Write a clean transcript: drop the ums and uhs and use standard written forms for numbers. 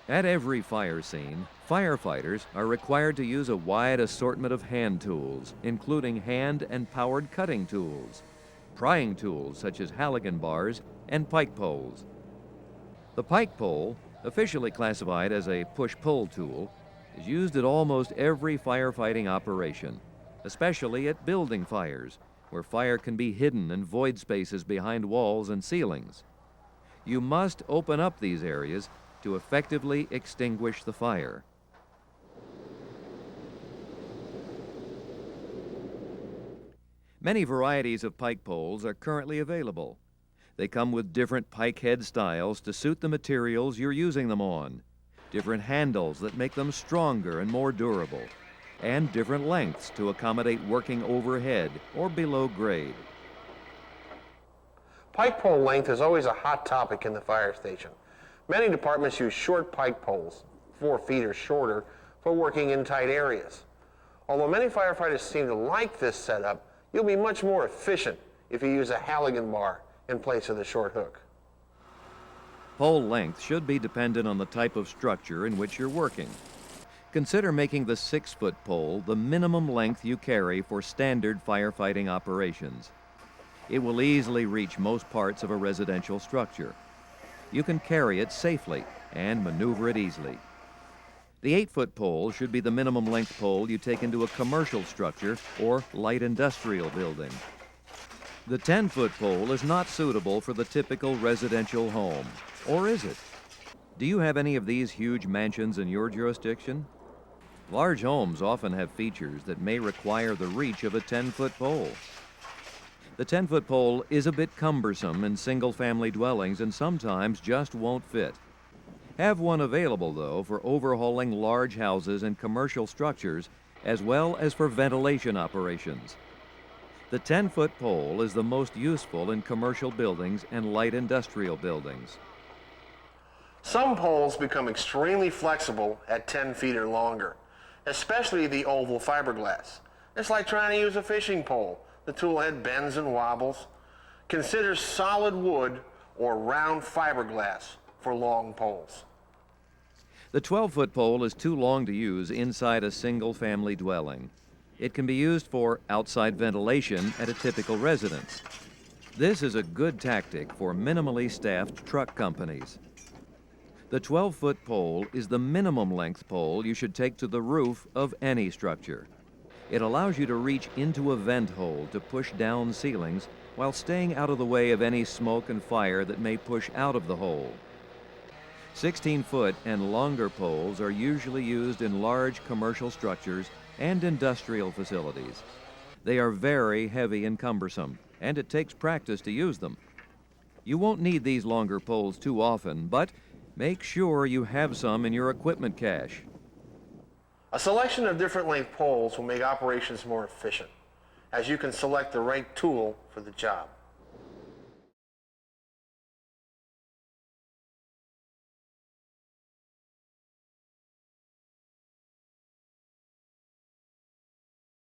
At every fire scene, firefighters are required to use a wide assortment of hand tools, including hand and powered cutting tools, prying tools such as Halligan bars, and pike poles. The pike pole, officially classified as a push-pull tool, is used at almost every firefighting operation, especially at building fires, where fire can be hidden in void spaces behind walls and ceilings. You must open up these areas to effectively extinguish the fire. Many varieties of pike poles are currently available. They come with different pike head styles to suit the materials you're using them on, different handles that make them stronger and more durable, and different lengths to accommodate working overhead or below grade. Pike pole length is always a hot topic in the fire station. Many departments use short pike poles, 4 feet or shorter, for working in tight areas. Although many firefighters seem to like this setup, you'll be much more efficient if you use a Halligan bar in place of the short hook. Pole length should be dependent on the type of structure in which you're working. Consider making the 6-foot pole the minimum length you carry for standard firefighting operations. It will easily reach most parts of a residential structure. You can carry it safely and maneuver it easily. The 8-foot pole should be the minimum length pole you take into a commercial structure or light industrial building. The 10-foot pole is not suitable for the typical residential home, or is it? Do you have any of these huge mansions in your jurisdiction? Large homes often have features that may require the reach of a 10-foot pole. The 10-foot pole is a bit cumbersome in single-family dwellings and sometimes just won't fit. Have one available, though, for overhauling large houses and commercial structures, as well as for ventilation operations. The 10-foot pole is the most useful in commercial buildings and light industrial buildings. Some poles become extremely flexible at 10 feet or longer, especially the oval fiberglass. It's like trying to use a fishing pole. The tool head bends and wobbles. Consider solid wood or round fiberglass for long poles. The 12-foot pole is too long to use inside a single-family dwelling. It can be used for outside ventilation at a typical residence. This is a good tactic for minimally staffed truck companies. The 12-foot pole is the minimum length pole you should take to the roof of any structure. It allows you to reach into a vent hole to push down ceilings while staying out of the way of any smoke and fire that may push out of the hole. 16-foot and longer poles are usually used in large commercial structures and industrial facilities. They are very heavy and cumbersome, and it takes practice to use them. You won't need these longer poles too often, but make sure you have some in your equipment cache. A selection of different length poles will make operations more efficient, as you can select the right tool for the job.